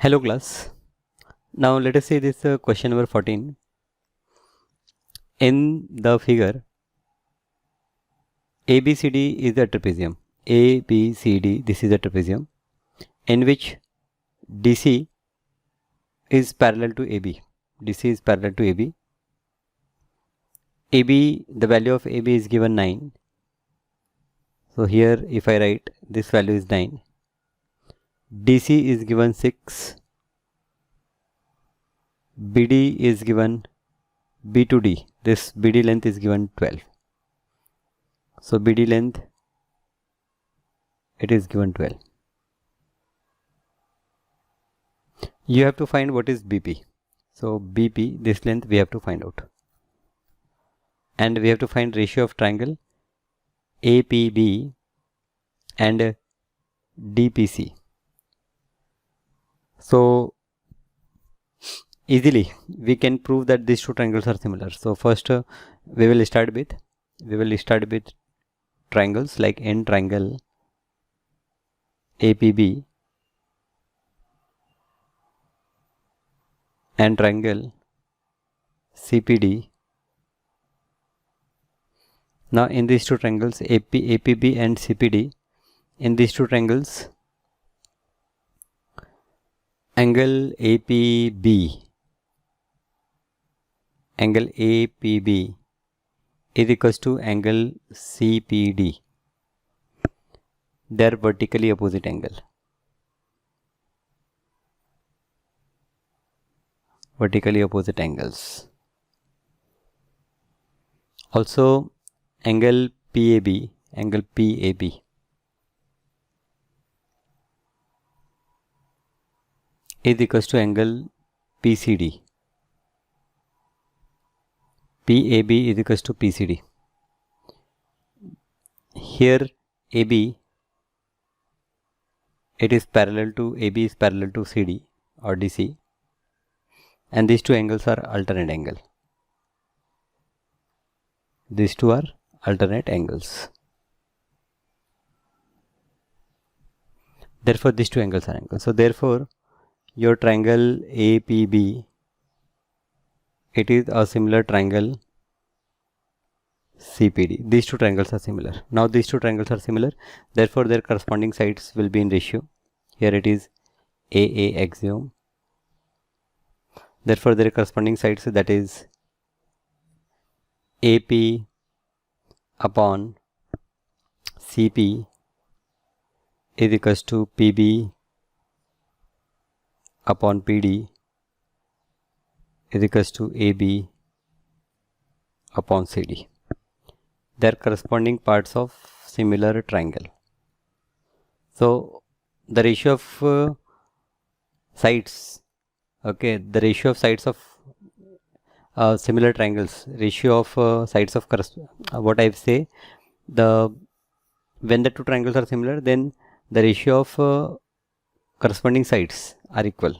Hello class. Now let us see this question number 14. In the figure, ABCD is a trapezium. ABCD, this is a trapezium in which DC is parallel to AB. DC is parallel to AB. AB, the value of AB is given 9. So here if I write this value is 9. DC is given 6. BD is given B to D. This BD length is given 12. So BD length, it is given 12. You have to find what is BP. So BP, this length we have to find out. And we have to find ratio of triangle APB and DPC. So easily we can prove that these two triangles are similar. So first we will start with triangles like N triangle APB and triangle CPD. Now in these two triangles APB and CPD, in these two triangles angle APB is equals to angle CPD. They are vertically opposite angle. Vertically opposite angles. Also angle PAB is equals to angle PCD. PAB is equals to PCD. Here AB, it is parallel to AB is parallel to CD or DC, and these two angles are alternate angle. These two are alternate angles. Therefore these two angles are angles. So therefore your triangle APB, it is a similar triangle CPD. These two triangles are similar. Now these two triangles are similar, therefore their corresponding sides will be in ratio. Here it is AA axiom. Therefore their corresponding sides, that is AP upon CP is equals to PB upon PD is equals to AB upon CD. They are corresponding parts of similar triangle. So the ratio of sides, okay, the ratio of sides of similar triangles, ratio of sides of what I say, when the two triangles are similar, then the ratio of corresponding sides are equal,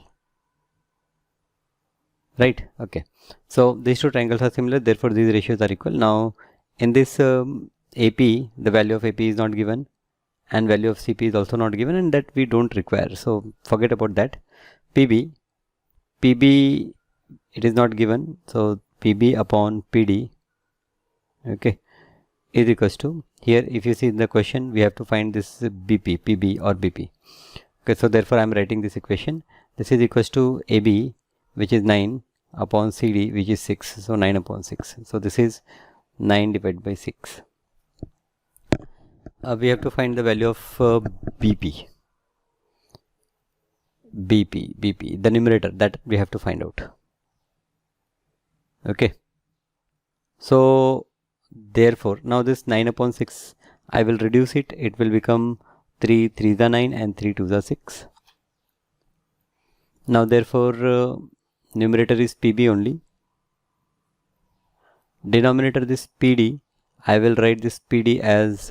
right? Okay, so these two triangles are similar, therefore these ratios are equal. Now in this AP, the value of AP is not given and value of CP is also not given, and that we don't require, so forget about that. PB, it is not given, so PB upon PD, okay, is equals to, here if you see in the question we have to find this BP, PB or BP. Okay, so therefore I am writing this equation. This is equals to AB, which is 9 upon CD, which is 6. So 9 upon 6. So this is 9 divided by 6. We have to find the value of BP, the numerator, that we have to find out. Okay. So therefore now this 9 upon 6, I will reduce it. It will become 3 3s are 9 and 3 2s are 6. Now therefore numerator is PB only. Denominator this PD, I will write this PD as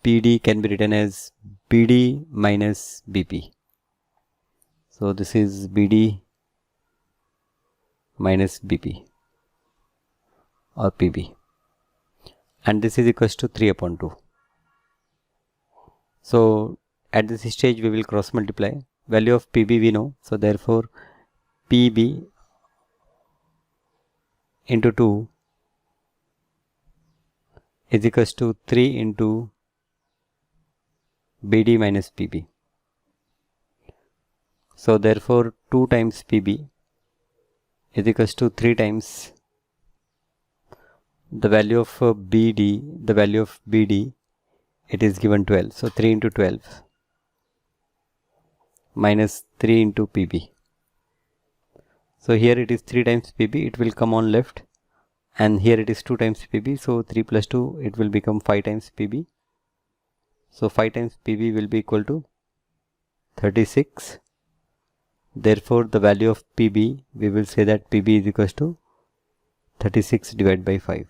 PD can be written as BD minus BP. So this is BD minus BP or PB, and this is equals to 3 upon 2. So at this stage we will cross multiply. value of PB we know, so therefore PB into 2 is equals to 3 into BD minus PB. So therefore 2 times PB is equals to 3 times the value of BD, the value of BD, it is given 12. So 3 into 12 minus 3 into PB. So here it is 3 times PB, it will come on left, and here it is 2 times PB, so 3 plus 2, it will become 5 times PB. So 5 times PB will be equal to 36. Therefore the value of PB, we will say that PB is equals to 36 divided by 5.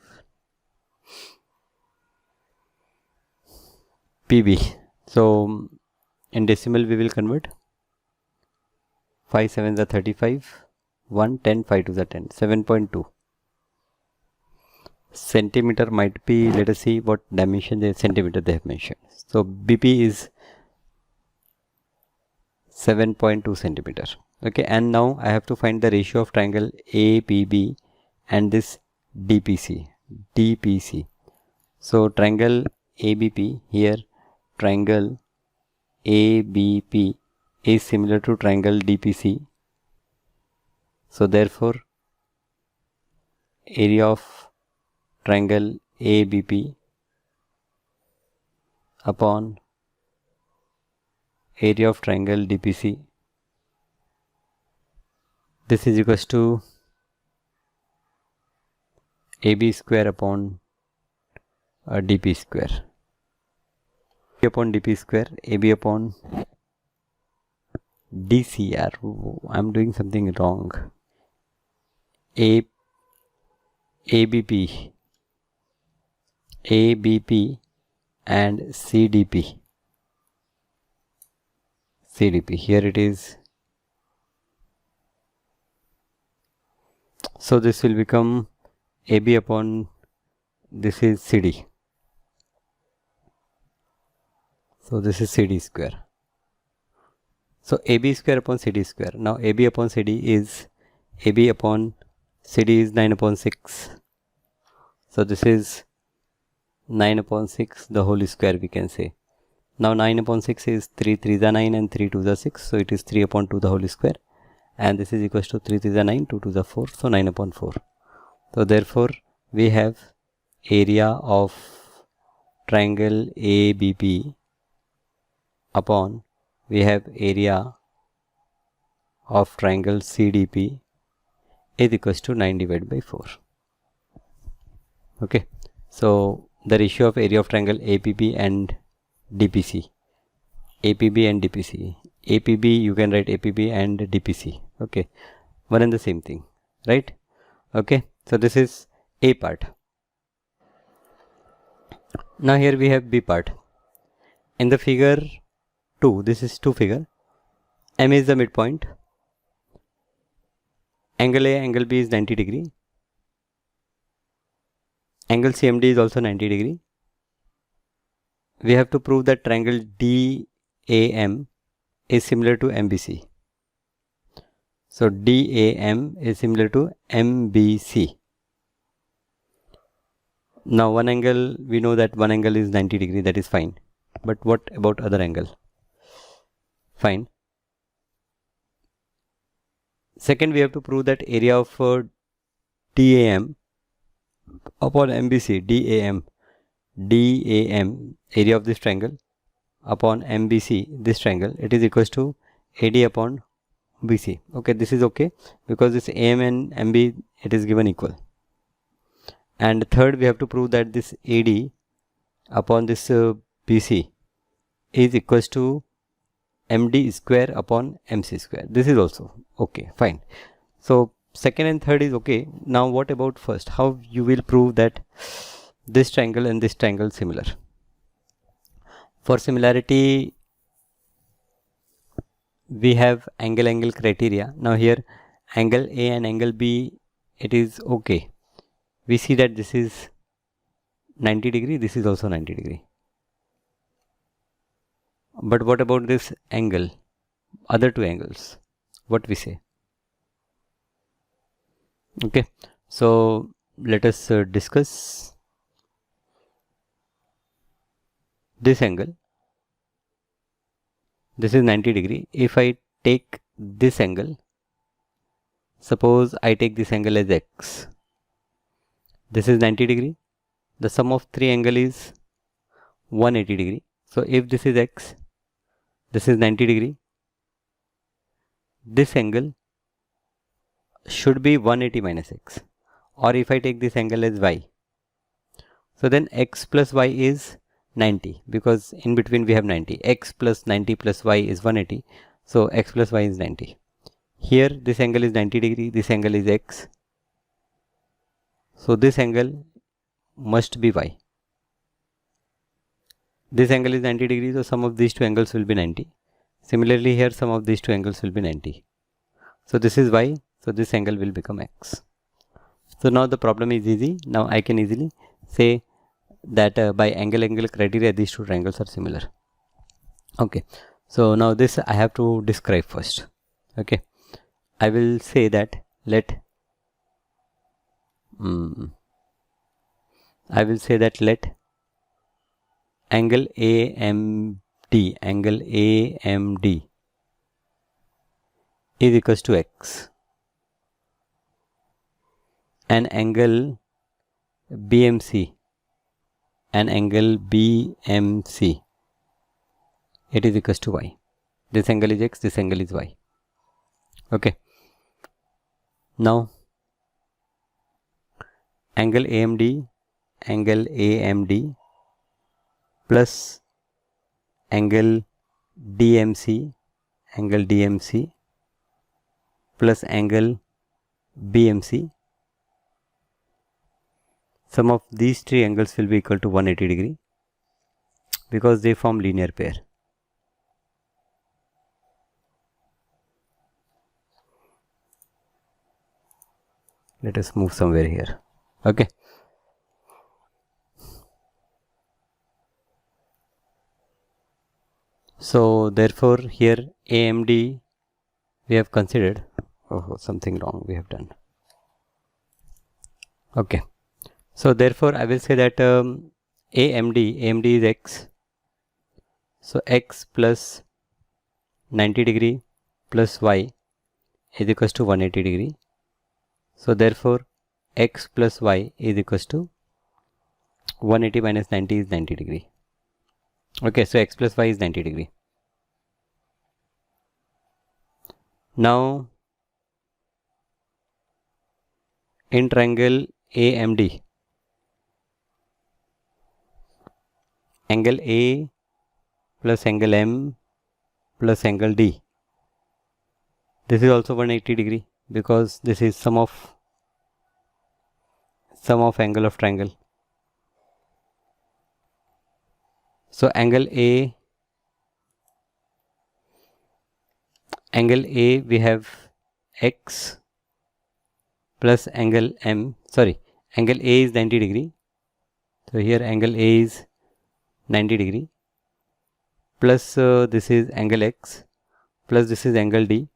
PB. So in decimal we will convert. 5 7s are 35, 1 10, 5 2s are 10, 7.2. Centimeter might be, let us see what dimension the centimeter they have mentioned. So BP is 7.2 centimeter. Okay, and now I have to find the ratio of triangle ABB and this DPC. So triangle ABP, here triangle ABP is similar to triangle DPC. So therefore area of triangle ABP upon area of triangle DPC, this is equals to AB square upon DP square. AB upon DP square, AB upon DCR. I am doing something wrong. ABP and CDP. Here it is. So this will become AB upon, this is CD. So this is CD square. So AB square upon CD square. Now AB upon CD is, AB upon CD is 9 upon 6. So this is 9 upon 6 the whole square we can say. Now 9 upon 6 is 3 3s are 9 and 3 2s are 6. So it is 3 upon 2 the whole square. And this is equals to 3 3s are 9, 2 2s are 4. So 9 upon 4. So therefore we have area of triangle ABP upon, we have area of triangle CDP is equals to 9 divided by 4. Okay. So the ratio of area of triangle APB and DPC. APB and DPC. APB, you can write APB and DPC. Okay. One and the same thing. Right? Okay. So this is A part. Now here we have B part. In the figure 2, this is 2 figure. M is the midpoint. Angle A, angle B is 90 degree. Angle CMD is also 90 degree. We have to prove that triangle DAM is similar to MBC. So DAM is similar to MBC. Now one angle, we know that one angle is 90 degree, that is fine. But what about other angle? Fine. Second, we have to prove that area of DAM upon MBC, DAM, area of this triangle upon MBC, this triangle, it is equals to AD upon BC. Okay, this is okay because this AM and MB, it is given equal. And third, we have to prove that this AD upon this BC is equals to MD square upon MC square. This is also okay, fine. So second and third is okay. Now what about first? How you will prove that this triangle and this triangle similar? For similarity, we have angle criteria. Now here angle A and angle B, it is okay. We see that this is 90 degree, this is also 90 degree. But what about this angle? other two angles, what we say. Okay, so let us discuss this angle. This is 90 degree. If I take this angle, suppose I take this angle as x, this is 90 degree. The sum of three angle is 180 degree. So if this is x, this is 90 degree, this angle should be 180 minus x. Or if I take this angle as y, so then x plus y is 90, because in between we have 90. X plus 90 plus y is 180. So x plus y is 90. Here this angle is 90 degree, this angle is x. So this angle must be y. This angle is 90 degrees, so sum of these two angles will be 90. Similarly here sum of these two angles will be 90. So this is y, so this angle will become x. So now the problem is easy. Now I can easily say that by angle criteria these two triangles are similar. Okay, so now this I have to describe first. Okay, I will say that let angle AMD is equals to x, and angle BMC it is equals to y. This angle is x, this angle is y. Okay, now angle AMD plus angle DMC plus angle BMC, sum of these three angles will be equal to 180 degree because they form linear pair. Let us move somewhere here. Okay, so therefore here AMD we have considered. Oh, something wrong we have done. Okay, so therefore I will say that AMD is x. So x plus 90 degree plus y is equals to 180 degree. So therefore x plus y is equals to 180 minus 90 is 90 degree. Okay, so x plus y is 90 degree. Now in triangle AMD, angle A plus angle M plus angle D, this is also 180 degree because this is sum of angle of triangle. So angle A we have x plus angle M, angle A is 90 degree. So here angle A is 90 degree plus this is angle x plus this is angle D,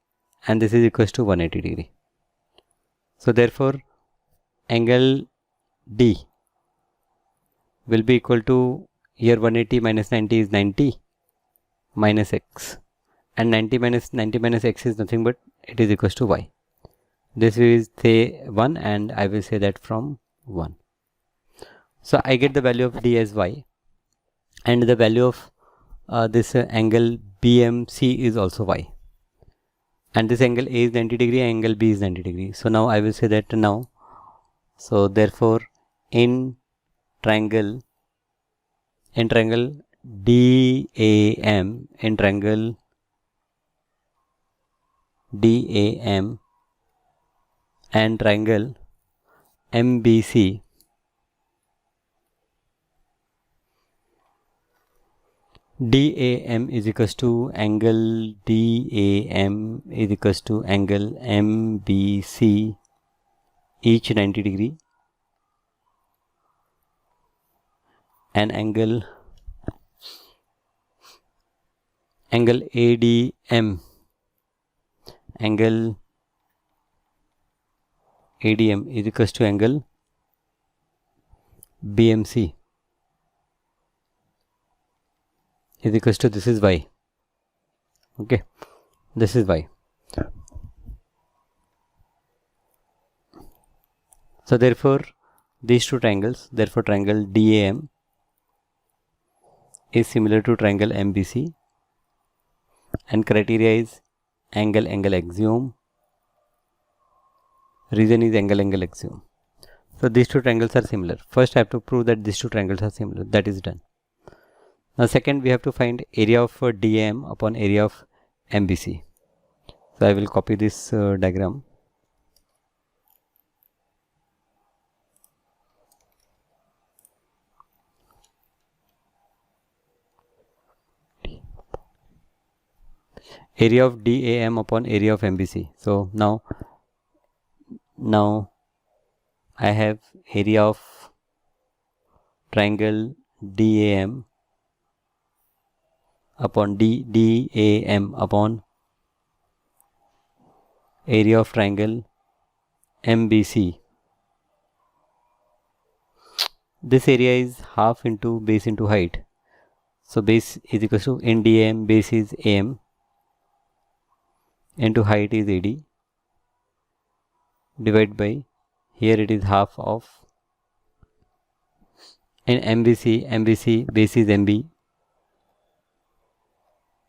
and this is equals to 180 degree. So therefore angle D will be equal to, here 180 minus 90 is 90 minus x, and 90 minus x is nothing but it is equals to y. This is say 1 and I will say that from 1. So I get the value of D as y, and the value of this angle BMC is also y, and this angle A is 90 degree, angle B is 90 degree. So now I will say that now, so therefore in triangle DAM, in triangle DAM and triangle MBC, DAM is equals to angle DAM is equals to angle MBC, each 90 degree, and angle ADM angle ADM is equals to angle BMC is equals to, this is y. Okay, this is y. So therefore these two triangles, therefore triangle DAM is similar to triangle MBC, and criteria is angle axiom. Reason is angle axiom. So these two triangles are similar. First I have to prove that these two triangles are similar. That is done. Now second, we have to find area of DAM upon area of MBC. So I will copy this diagram. Area of DAM upon area of MBC. So now I have area of triangle DAM upon DAM upon area of triangle MBC. This area is half into base into height. So base is equal to, in DAM base is AM into height is AD, divided by, here it is half of, in MBC base is MB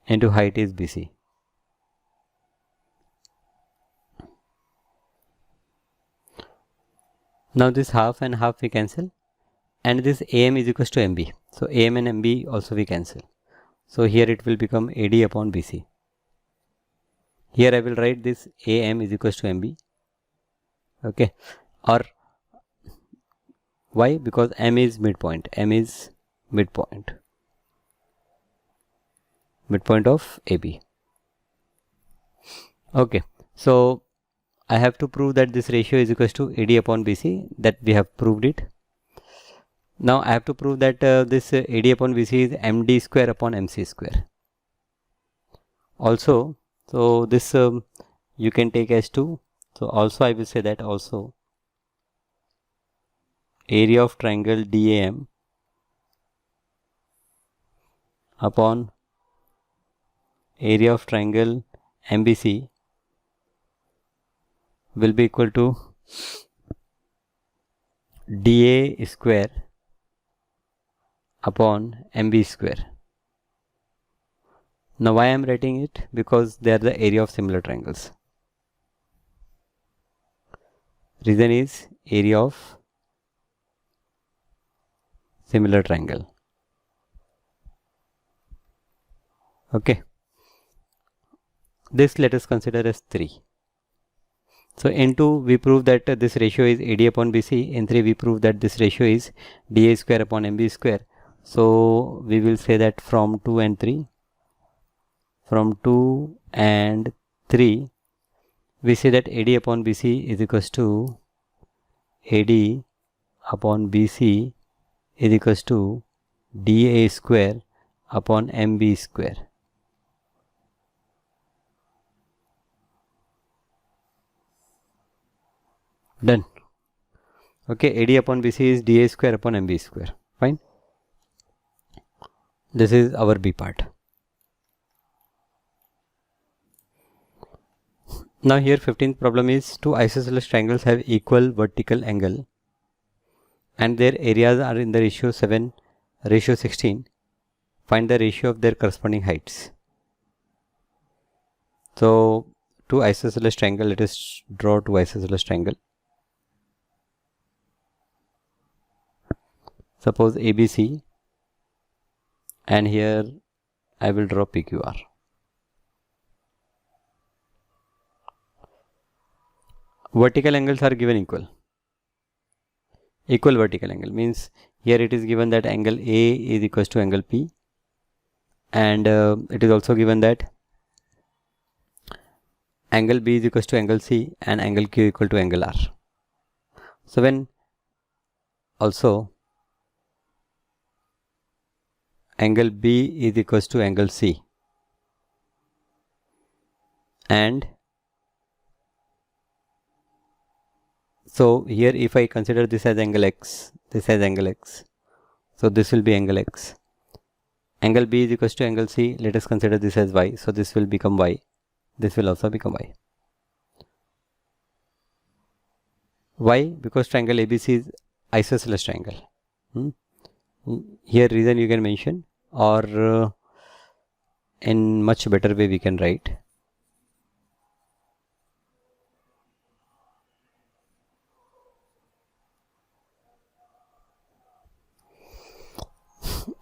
into height is BC. Now this half and half we cancel, and this AM is equals to MB. So AM and MB also we cancel. So here it will become AD upon BC. Here I will write this AM is equals to MB. Okay, or why? Because M is midpoint. M is midpoint of AB. Okay, so I have to prove that this ratio is equals to AD upon BC. That we have proved it. Now I have to prove that this AD upon BC is MD square upon MC square. Also, so this you can take as 2. So also I will say that also area of triangle DAM upon area of triangle MBC will be equal to DA square upon MB square. Now why I am writing it? Because they are the area of similar triangles. Reason is area of similar triangle. Okay, this let us consider as 3. So in 2 we prove that this ratio is AD upon BC. In 3 we prove that this ratio is DA square upon MB square. So we will say that from 2 and 3 we say that AD upon BC is equals to AD upon BC is equals to DA square upon MB square. Done. Okay, AD upon BC is DA square upon MB square. Fine. This is our B part. Now here 15th problem is, two isosceles triangles have equal vertical angle and their areas are in the ratio 7:16. Find the ratio of their corresponding heights. So two isosceles triangle, let us draw two isosceles triangle. Suppose ABC, and here I will draw PQR. Vertical angles are given equal. Equal vertical angle means here it is given that angle A is equals to angle P, and it is also given that angle B is equals to angle C and angle Q equal to angle R. So when also angle B is equals to angle C and So here if I consider this as angle x, this as angle x, so this will be angle x. Angle B is equals to angle C. Let us consider this as y. So this will become y. This will also become y. Why? Because triangle ABC is isosceles triangle. Here reason you can mention, or in much better way we can write.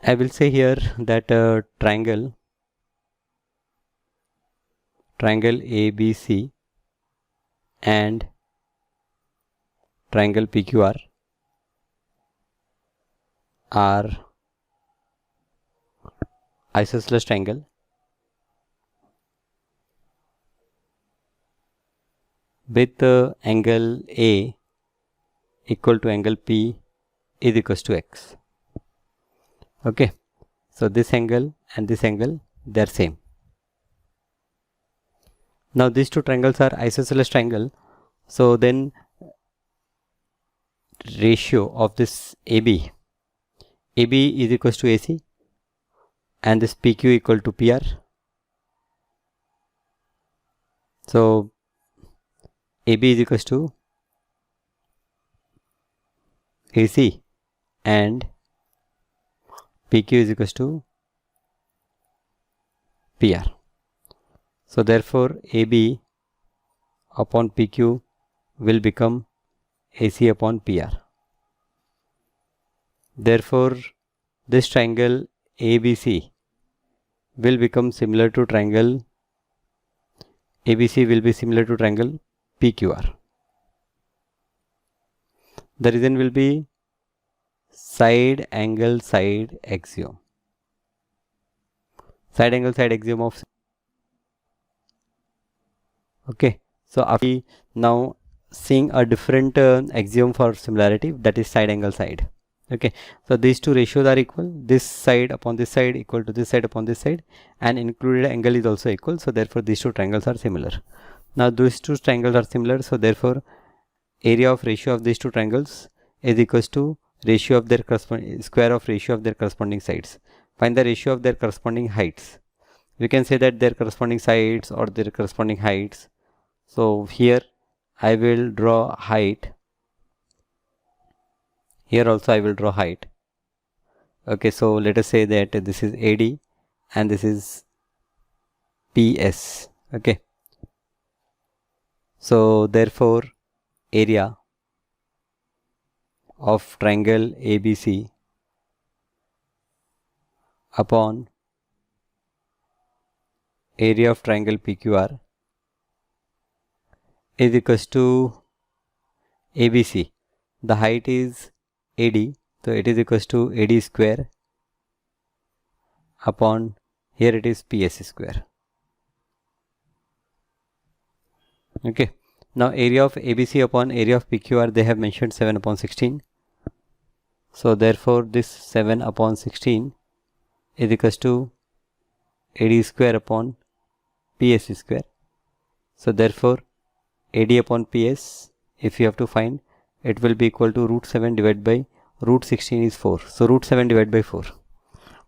I will say here that triangle ABC and triangle PQR are isosceles triangle with angle A equal to angle P is equals to x. Okay, so this angle and this angle, they are same. Now these two triangles are isosceles triangle, so then ratio of this AB is equals to AC and this PQ equal to PR. So AB is equals to AC and PQ is equals to PR. So therefore AB upon PQ will become AC upon PR. Therefore this triangle ABC will become similar to triangle ABC will be similar to triangle PQR. The reason will be side angle side axiom. Side angle side axiom of. Okay, so after now seeing a different axiom for similarity, that is side angle side. Okay, so these two ratios are equal. This side upon this side equal to this side upon this side, and included angle is also equal. So therefore these two triangles are similar. Now these two triangles are similar, so therefore area of ratio of these two triangles is equals to ratio of their corresponding square of ratio of their corresponding sides. Find the ratio of their corresponding heights. We can say that their corresponding sides or their corresponding heights. So here I will draw height. Here also I will draw height. Okay, so let us say that this is AD and this is PS. Okay, so therefore area of triangle ABC upon area of triangle PQR is equals to ABC. The height is AD, so it is equals to AD square upon, here it is PS square. Okay, now area of ABC upon area of PQR, they have mentioned 7 upon 16. So therefore this 7 upon 16 is equals to AD square upon PS square. So therefore AD upon PS, if you have to find, it will be equal to root 7 divided by root 16 is 4. So root 7 divided by 4.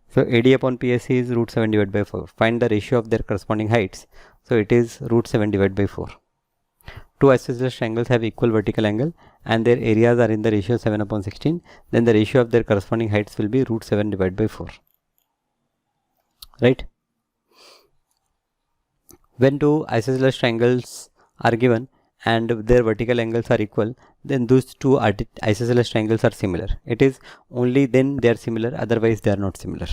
So AD upon PS is root 7 divided by 4. Find the ratio of their corresponding heights. So it is root 7 divided by 4. Two isosceles triangles have equal vertical angle and their areas are in the ratio 7 upon 16. Then the ratio of their corresponding heights will be root 7 divided by 4. Right? When two isosceles triangles are given and their vertical angles are equal, then those two isosceles triangles are similar. It is only then they are similar, otherwise they are not similar.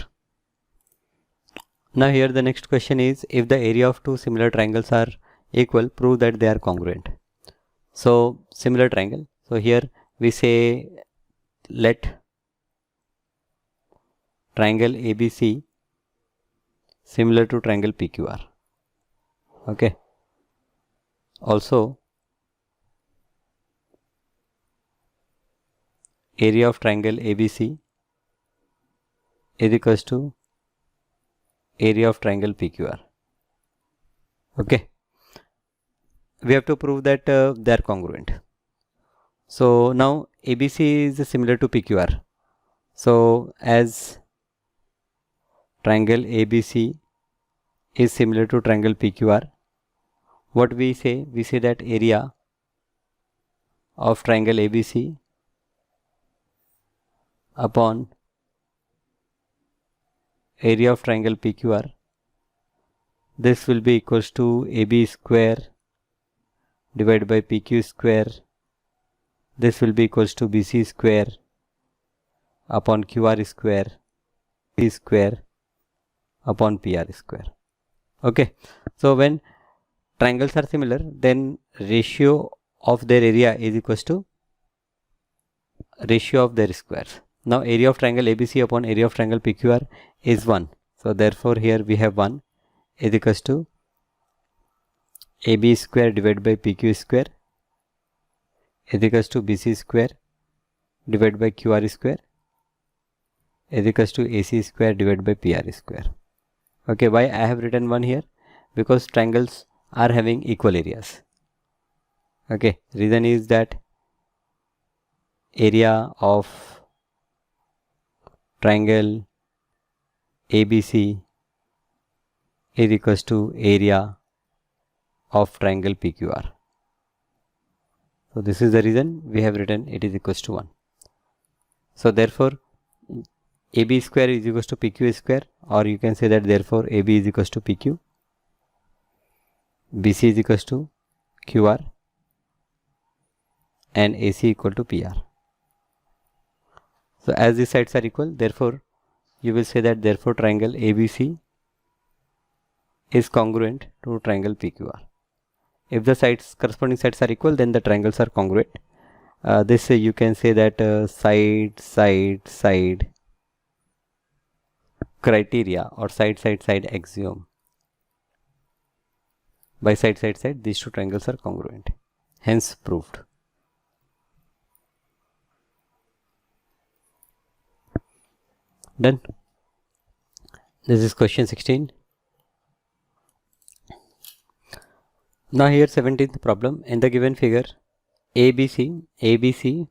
Now here the next question is, if the area of two similar triangles are equal, prove that they are congruent. So similar triangle, so here we say let triangle ABC similar to triangle PQR. Okay, also area of triangle ABC is equals to area of triangle PQR. Okay, we have to prove that they are congruent. So now ABC is similar to PQR. So as triangle ABC is similar to triangle PQR, what we say? We say that area of triangle ABC upon area of triangle PQR, this will be equals to AB square divided by PQ square. This will be equals to BC square upon QR square, P square upon PR square. Okay, so when triangles are similar, then ratio of their area is equals to ratio of their squares. Now area of triangle ABC upon area of triangle PQR is 1. So therefore here we have 1 is equals to AB square divided by PQ square is equals to BC square divided by QR square is equals to AC square divided by PR square. Okay, why I have written 1 here? Because triangles are having equal areas. Okay, reason is that area of triangle ABC is equals to area of triangle PQR. So this is the reason we have written it is equals to 1. So therefore AB square is equals to PQ square, or you can say that therefore AB is equals to PQ, BC is equals to QR and AC equal to PR. So as these sides are equal, therefore you will say that therefore triangle ABC is congruent to triangle PQR. If the sides corresponding sides are equal, then the triangles are congruent. This you can say that side criteria or side axiom. By side these two triangles are congruent, hence proved. Done. This is question 16. Now here 17th problem. In the given figure, ABC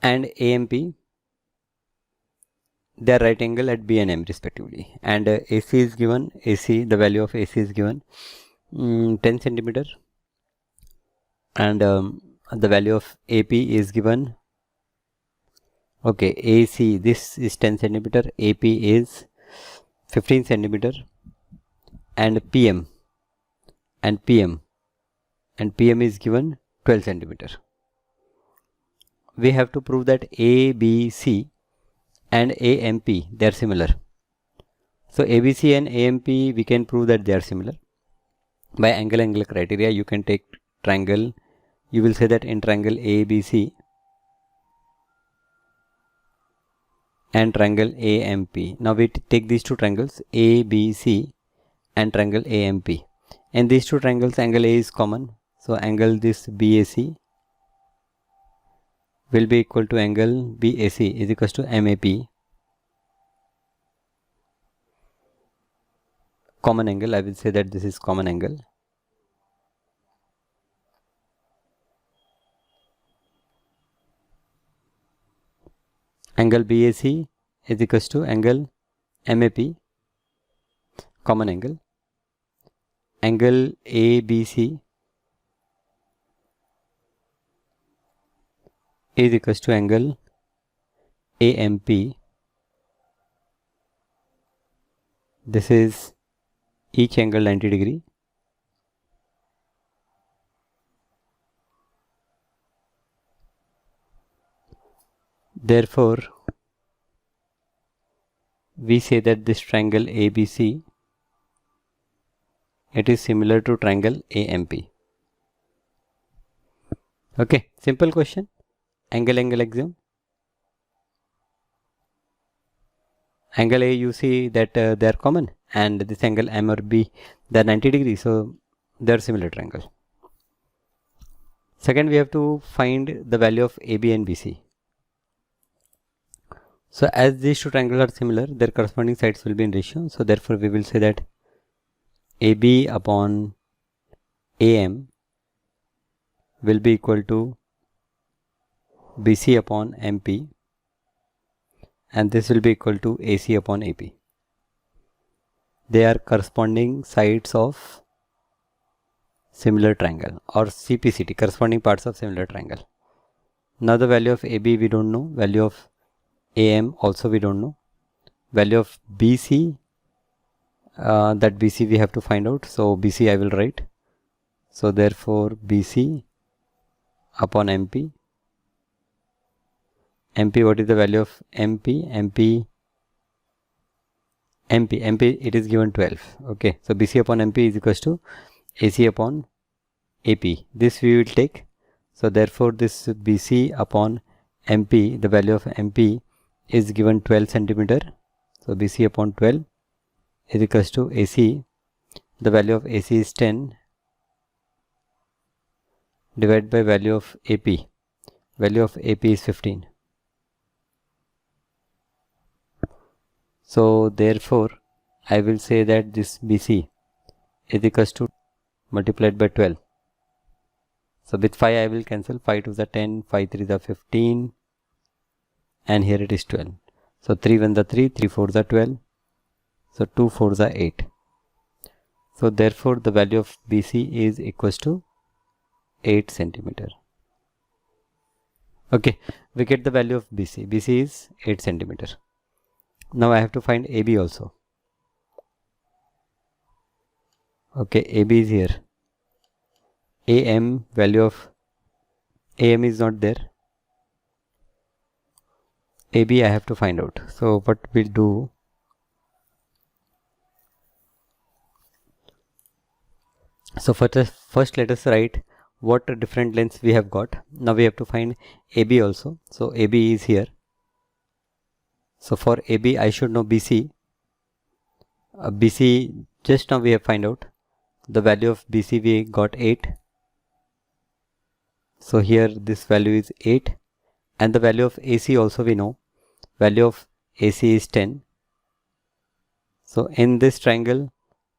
and AMP, they are right angle at B and M respectively, and AC is given. The value of AC is given 10 centimeter, and the value of AP is given. Okay, AC, this is 10 centimeter, AP is 15 centimeter, and PM is given 12 centimeter. We have to prove that ABC and AMP, they are similar. So ABC and AMP, we can prove that they are similar by angle criteria. You can take triangle, you will say that in triangle ABC and triangle AMP. Now we take these two triangles ABC and triangle AMP. In these two triangles, angle A is common. So angle this BAC will be equal to angle BAC is equal to MAP. Common angle, I will say that this is common angle. Angle BAC is equal to angle MAP, common angle. Angle ABC is equal to angle AMP. This is each angle 90 degree. Therefore, we say that this triangle ABC, it is similar to triangle AMP. Okay, simple question. Angle axiom. Angle A, you see that they are common, and this angle M or B, they are 90 degrees, so they are similar triangle. Second, we have to find the value of AB and BC. So as these two triangles are similar, their corresponding sides will be in ratio. So therefore we will say that AB upon AM will be equal to BC upon MP, and this will be equal to AC upon AP. They are corresponding sides of similar triangle, or CPCT, corresponding parts of similar triangle. Now the value of AB we don't know, value of AM also we don't know, value of BC, that BC we have to find out. So BC I will write. So therefore BC upon MP. MP, what is the value of MP? MP it is given 12. Okay, so BC upon MP is equals to AC upon AP. This we will take. So therefore this BC upon MP, the value of MP is given 12 centimeter. So BC upon 12 is equals to AC. The value of AC is 10 divided by value of AP. Value of AP is 15. So therefore I will say that this BC is equals to multiplied by 12. So with 5 I will cancel, 5 to the 10, 5 3 the 15, and here it is 12. So 3 1 the 3, 3 4 the 12, so 2 4 the 8. So therefore the value of BC is equals to 8 centimeter. Okay, we get the value of BC. BC is 8 centimeter. Now I have to find AB also. Okay, AB is here. AM, value of AM is not there. AB I have to find out. So what we'll do, so first let us write what different lengths we have got. Now we have to find AB also. So AB is here. So for AB I should know BC. BC just now we have find out. The value of BC we got 8. So here this value is 8, and the value of AC also we know. Value of AC is 10. So in this triangle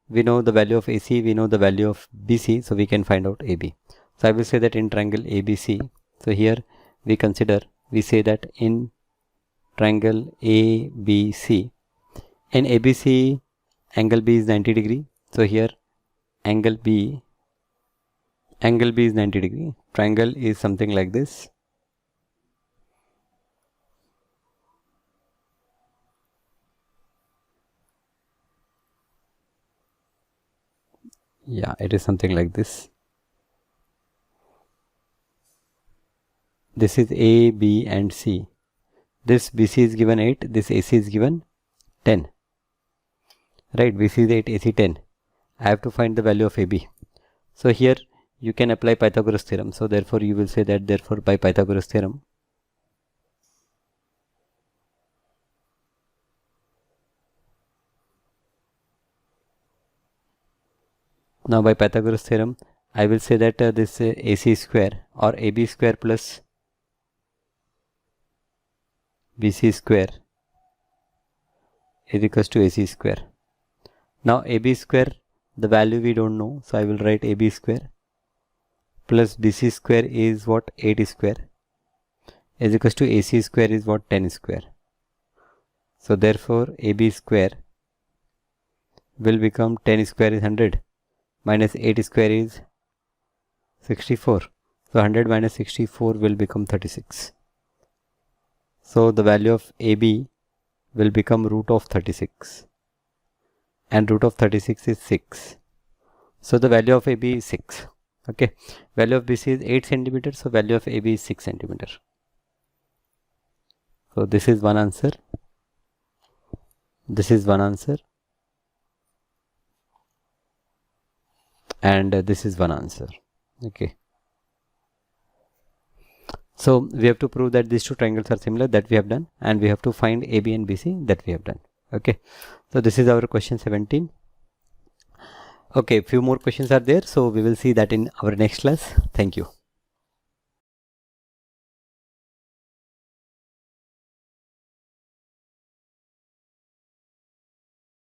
we know the value of AC, we know the value of BC, so we can find out AB. So I will say that in triangle ABC, so here we say that in triangle ABC, in ABC angle B is 90 degree. So here angle B is 90 degree. Triangle is something like this. Yeah, it is something like this. This is A, B and C. This BC is given 8, this AC is given 10. Right, BC is 8, AC 10. I have to find the value of AB. So here you can apply Pythagoras theorem. So therefore you will say that therefore by Pythagoras theorem, now by Pythagoras theorem I will say that this AC square or AB square plus BC square is equals to AC square. Now AB square, the value we don't know, so I will write AB square plus BC square is what, 8 square, is equals to AC square is what, 10 square. So therefore AB square will become 10 square is 100 minus 8 square is 64. So 100 minus 64 will become 36. So the value of AB will become root of 36, and root of 36 is 6. So the value of AB is 6. Okay, value of BC is 8 centimeter, so value of AB is 6 centimeter. So this is one answer. This is one answer. And this is one answer. Okay. So we have to prove that these two triangles are similar, that we have done, and we have to find AB and BC, that we have done. Okay. So this is our question 17. Okay, few more questions are there, so we will see that in our next class. Thank you.